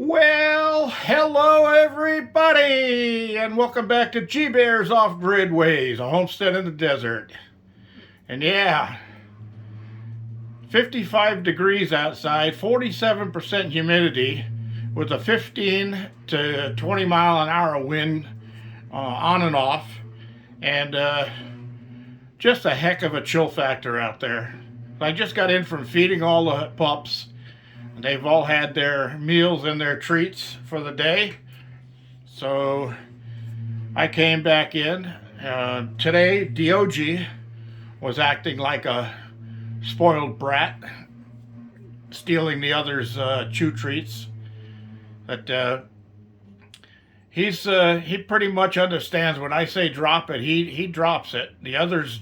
Well, hello everybody, and welcome back to G Bears Off Grid Ways, a homestead in the desert. And yeah, 55 degrees outside, 47% humidity, with a 15 to 20 mile an hour wind on and off, and just a heck of a chill factor out there. I just got in from feeding all the pups. They've all had their meals and their treats for the day. So I came back in. Today, Dog was acting like a spoiled brat, stealing the others' chew treats. But he pretty much understands when I say drop it, he drops it. The others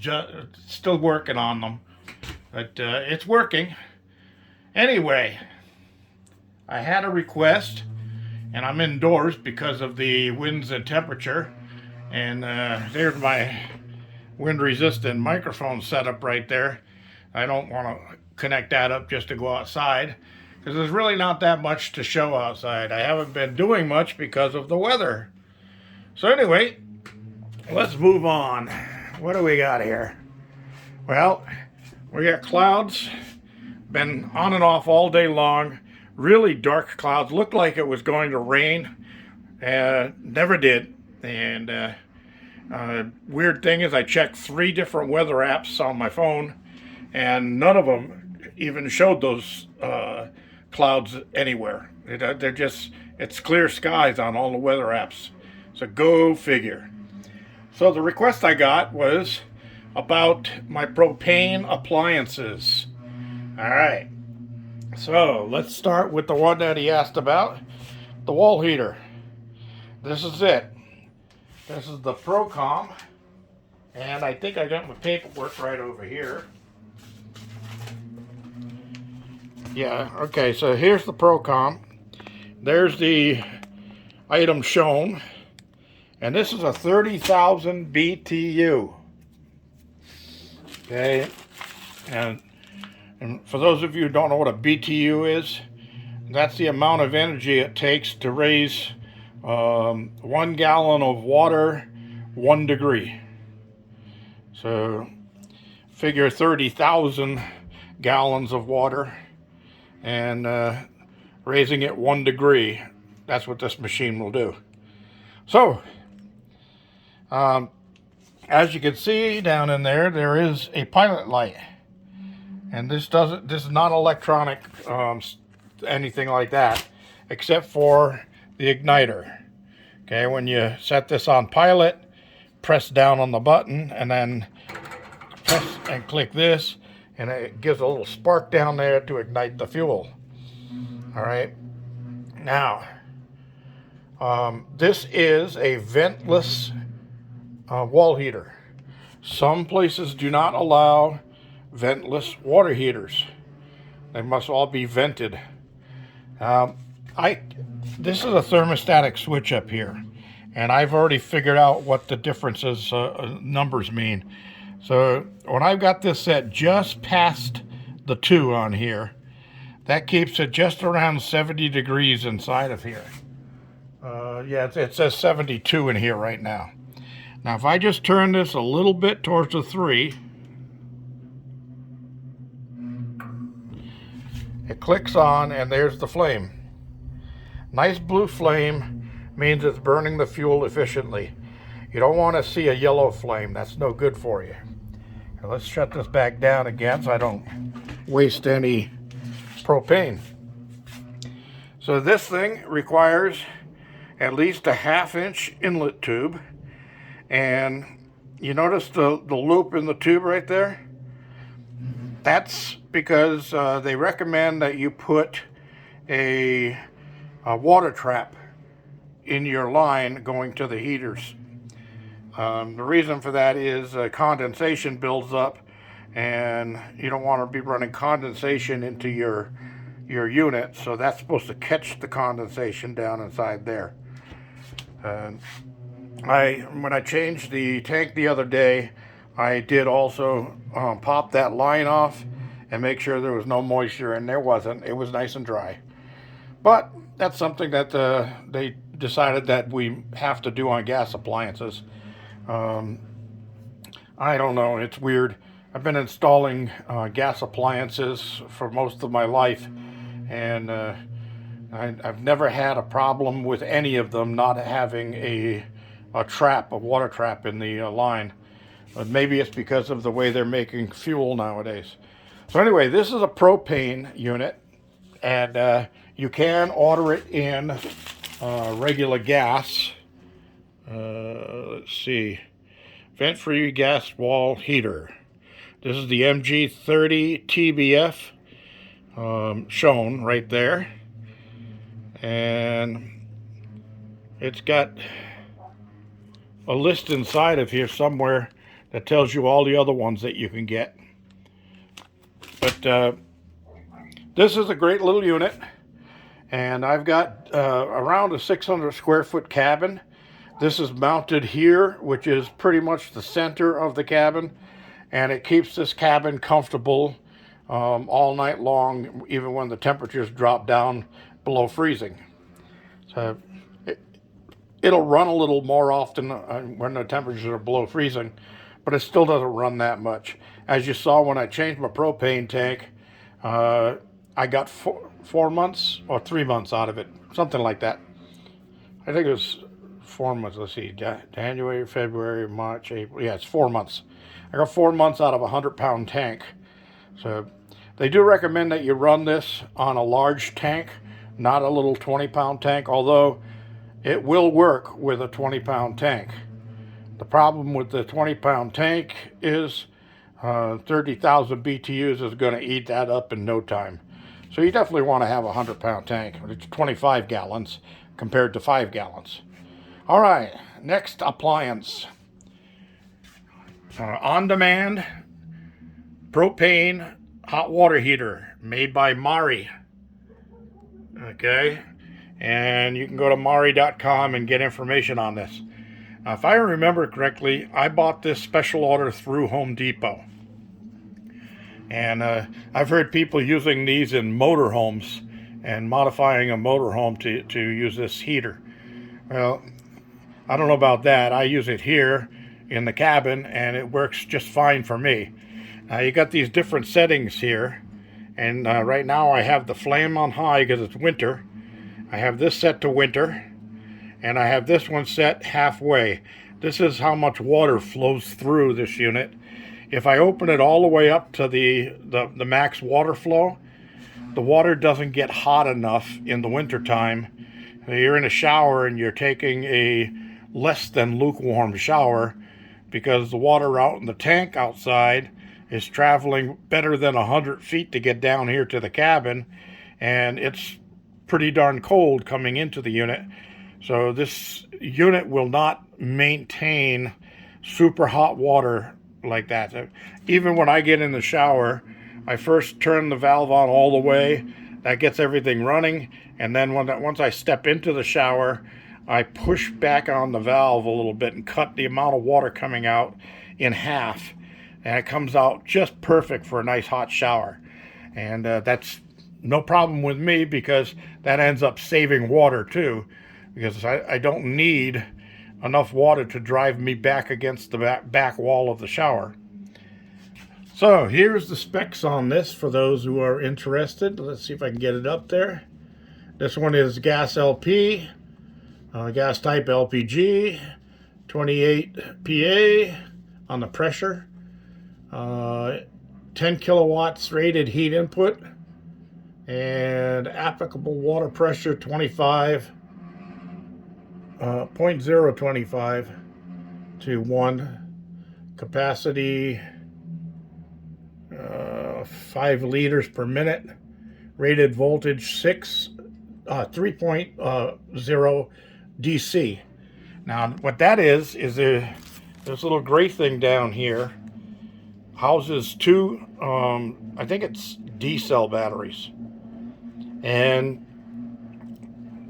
still working on them, but it's working. Anyway, I had a request, and I'm indoors because of the winds and temperature. And there's my wind-resistant microphone setup right there. I don't want to connect that up just to go outside, because there's really not that much to show outside. I haven't been doing much because of the weather. So anyway, let's move on. What do we got here? Well, we got clouds. Been on and off all day long. Really dark clouds. Looked like it was going to rain. Never did. And weird thing is I checked 3 different weather apps on my phone, and none of them even showed those clouds anywhere. They're just, it's clear skies on all the weather apps. So go figure. So the request I got was about my propane appliances. All right. So let's start with the one that he asked about, the wall heater. This is it. This is the Propane, and I think I got my paperwork right over here. Yeah, okay, so here's the Propane. There's the item shown, and this is a 30,000 BTU. Okay, and for those of you who don't know what a BTU is, that's the amount of energy it takes to raise 1 gallon of water 1 degree. So figure 30,000 gallons of water and raising it 1 degree. That's what this machine will do. So as you can see down in there, there is a pilot light. And this is not electronic, anything like that, except for the igniter. Okay, when you set this on pilot, press down on the button, and then press and click this, and it gives a little spark down there to ignite the fuel. All right. Now, this is a ventless wall heater. Some places do not allow ventless water heaters. They must all be vented. This is a thermostatic switch up here, and I've already figured out what the differences numbers mean. So when I've got this set just past the 2 on here, that keeps it just around 70 degrees inside of here. Yeah, it says 72 in here right now. Now if I just turn this a little bit towards the 3, it clicks on, and there's the flame. Nice blue flame means it's burning the fuel efficiently. You don't want to see a yellow flame. That's no good for you. Now let's shut this back down again so I don't waste any propane. So this thing requires at least a 1/2 inch inlet tube. And you notice the loop in the tube right there? That's because they recommend that you put a water trap in your line going to the heaters. The reason for that is condensation builds up, and you don't want to be running condensation into your unit, so that's supposed to catch the condensation down inside there. When I changed the tank the other day, I did also pop that line off and make sure there was no moisture, and there wasn't. It was nice and dry. But that's something that they decided that we have to do on gas appliances. Um, I don't know. It's weird. I've been installing gas appliances for most of my life, and I've never had a problem with any of them not having a water trap in the line. But maybe it's because of the way they're making fuel nowadays. So anyway, this is a propane unit, and you can order it in regular gas. Let's see, vent-free gas wall heater. This is the MG30 TBF shown right there, and it's got a list inside of here somewhere that tells you all the other ones that you can get. But this is a great little unit, and I've got around a 600 square foot cabin. This is mounted here, which is pretty much the center of the cabin, and it keeps this cabin comfortable all night long, even when the temperatures drop down below freezing. So it'll run a little more often when the temperatures are below freezing, but it still doesn't run that much. As you saw when I changed my propane tank, I got 4 months or 3 months out of it, something like that. I think it was 4 months. Let's see, January, February, March, April. Yeah, it's 4 months. I got 4 months out of a 100-pound tank. So they do recommend that you run this on a large tank, not a little 20-pound tank, although it will work with a 20-pound tank. The problem with the 20-pound tank is 30,000 BTUs is going to eat that up in no time. So you definitely want to have a 100-pound tank. It's 25 gallons compared to 5 gallons. All right, next appliance. On-demand propane hot water heater made by Mari. Okay, and you can go to Mari.com and get information on this. Now, if I remember correctly, I bought this special order through Home Depot. And I've heard people using these in motorhomes and modifying a motorhome to use this heater. Well, I don't know about that. I use it here in the cabin, and it works just fine for me. You got these different settings here, and right now I have the flame on high because it's winter. I have this set to winter, and I have this one set halfway. This is how much water flows through this unit. If I open it all the way up to the max water flow, the water doesn't get hot enough in the wintertime. You're in a shower and you're taking a less than lukewarm shower because the water out in the tank outside is traveling better than 100 feet to get down here to the cabin, and it's pretty darn cold coming into the unit. So this unit will not maintain super hot water like that. Even when I get in the shower, I first turn the valve on all the way. That gets everything running, and then once I step into the shower, I push back on the valve a little bit and cut the amount of water coming out in half, and it comes out just perfect for a nice hot shower. And that's no problem with me because that ends up saving water too, because I don't need enough water to drive me back against the back wall of the shower. So here's the specs on this for those who are interested. Let's see if I can get it up there. This one is gas LP, gas type LPG, 28 PA on the pressure, 10 kilowatts rated heat input, and applicable water pressure 0.025 to 1, capacity 5 liters per minute, rated voltage 3.0 DC. Now what that is this little gray thing down here houses two I think it's D-cell batteries, and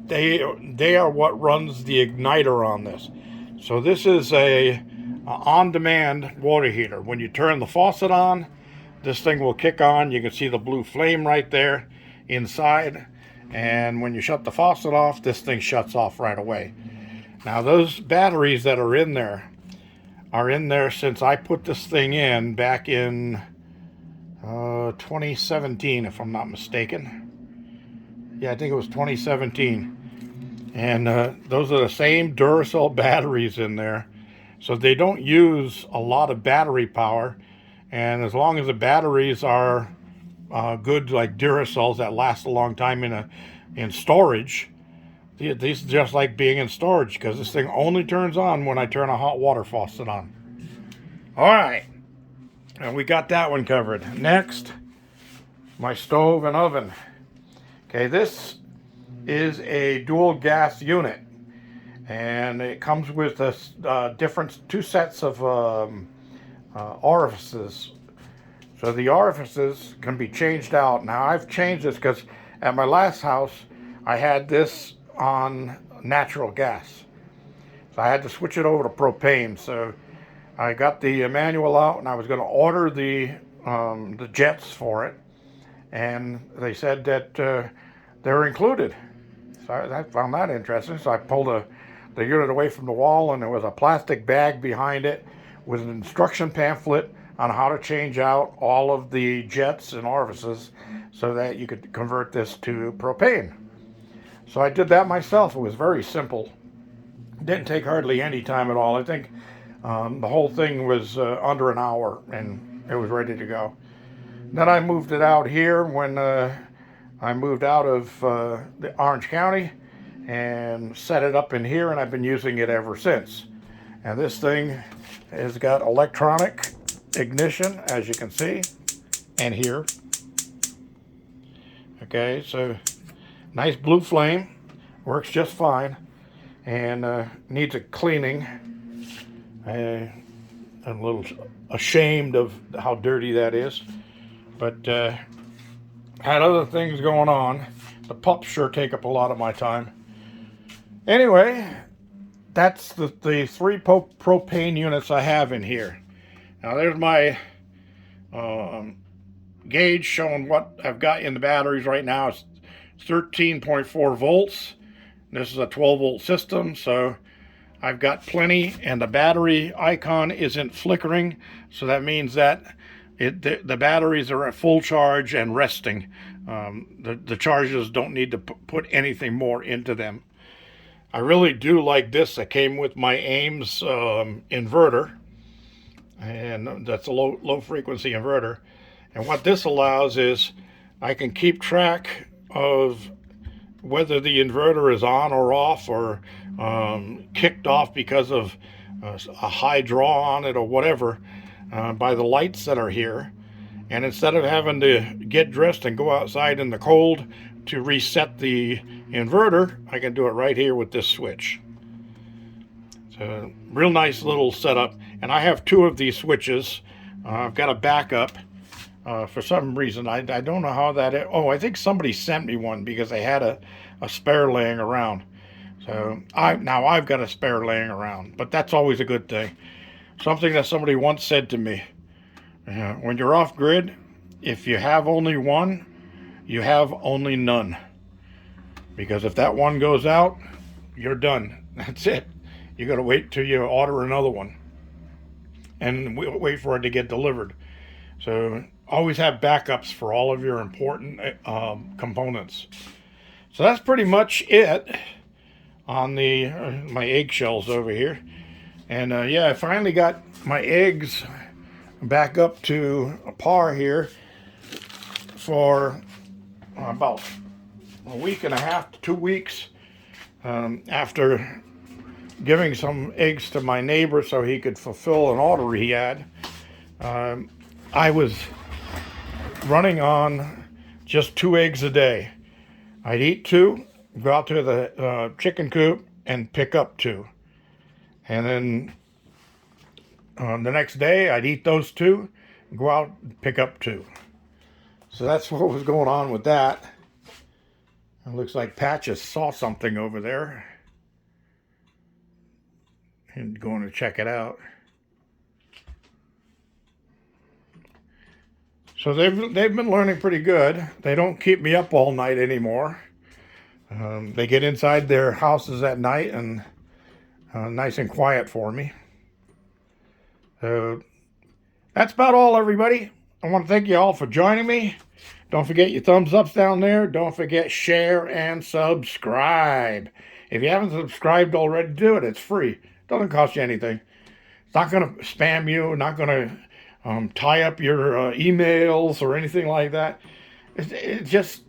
they are what runs the igniter on this. So this is a on-demand water heater. When you turn the faucet on, this thing will kick on. You can see the blue flame right there inside, And when you shut the faucet off, this thing shuts off right away. Now those batteries that are in there since I put this thing in back in 2017, if I'm not mistaken. Yeah, I think it was 2017. And those are the same Duracell batteries in there. So they don't use a lot of battery power. And as long as the batteries are good, like Duracells that last a long time in storage, these just like being in storage, because this thing only turns on when I turn a hot water faucet on. All right, and we got that one covered. Next, my stove and oven. Okay, this is a dual gas unit, and it comes with a different two sets of orifices. So the orifices can be changed out. Now I've changed this because at my last house I had this on natural gas, so I had to switch it over to propane. So I got the manual out, and I was going to order the jets for it, and they said that they're included. So I found that interesting. So I pulled the unit away from the wall, and there was a plastic bag behind it with an instruction pamphlet on how to change out all of the jets and orifices so that you could convert this to propane. So I did that myself. It was very simple. Didn't take hardly any time at all. I think the whole thing was under an hour, and it was ready to go. Then I moved it out here when I moved out of the Orange County and set it up in here, and I've been using it ever since. And this thing has got electronic ignition, as you can see, and here. Okay, so nice blue flame, works just fine, and needs a cleaning. I'm a little ashamed of how dirty that is, but had other things going on. The pups sure take up a lot of my time. Anyway, that's the three propane units I have in here. Now there's my gauge showing what I've got in the batteries right now. It's 13.4 volts. This is a 12 volt system, so I've got plenty, and the battery icon isn't flickering, so that means that the batteries are at full charge and resting. The chargers don't need to put anything more into them. I really do like this. That came with my Ames inverter, and that's a low frequency inverter. And what this allows is I can keep track of whether the inverter is on or off, or kicked off because of a high draw on it or whatever, by the lights that are here. And instead of having to get dressed and go outside in the cold to reset the inverter, I can do it right here with this switch. So real nice little setup. And I have two of these switches. I've got a backup. For some reason, I don't know how that is. Oh, I think somebody sent me one because they had a spare laying around. So now I've got a spare laying around, but that's always a good thing. Something that somebody once said to me, when you're off grid, if you have only one, you have only none. Because if that one goes out, you're done. That's it. You got to wait till you order another one and wait for it to get delivered. So always have backups for all of your important components. So that's pretty much it on my eggshells over here. And yeah, I finally got my eggs back up to par here for about a week and a half to 2 weeks after giving some eggs to my neighbor so he could fulfill an order he had. I was running on just 2 eggs a day. I'd eat 2, go out to the chicken coop and pick up 2. And then the next day I'd eat those 2, go out and pick up 2. So that's what was going on with that. It looks like Patches saw something over there and going to check it out. So they've been learning pretty good. They don't keep me up all night anymore. They get inside their houses at night and nice and quiet for me. That's about all, everybody. I want to thank you all for joining me. Don't forget your thumbs ups down there. Don't forget share and subscribe. If you haven't subscribed already, do it. It's free. Doesn't cost you anything. It's not going to spam you. Not going to tie up your emails or anything like that. It just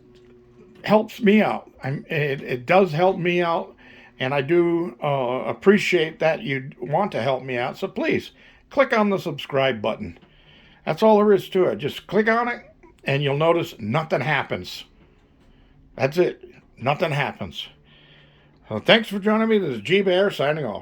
helps me out. It does help me out, and I do appreciate that you want to help me out. So please click on the subscribe button. That's all there is to it. Just click on it, and you'll notice nothing happens. That's it. Nothing happens. So thanks for joining me. This is G Bear signing off.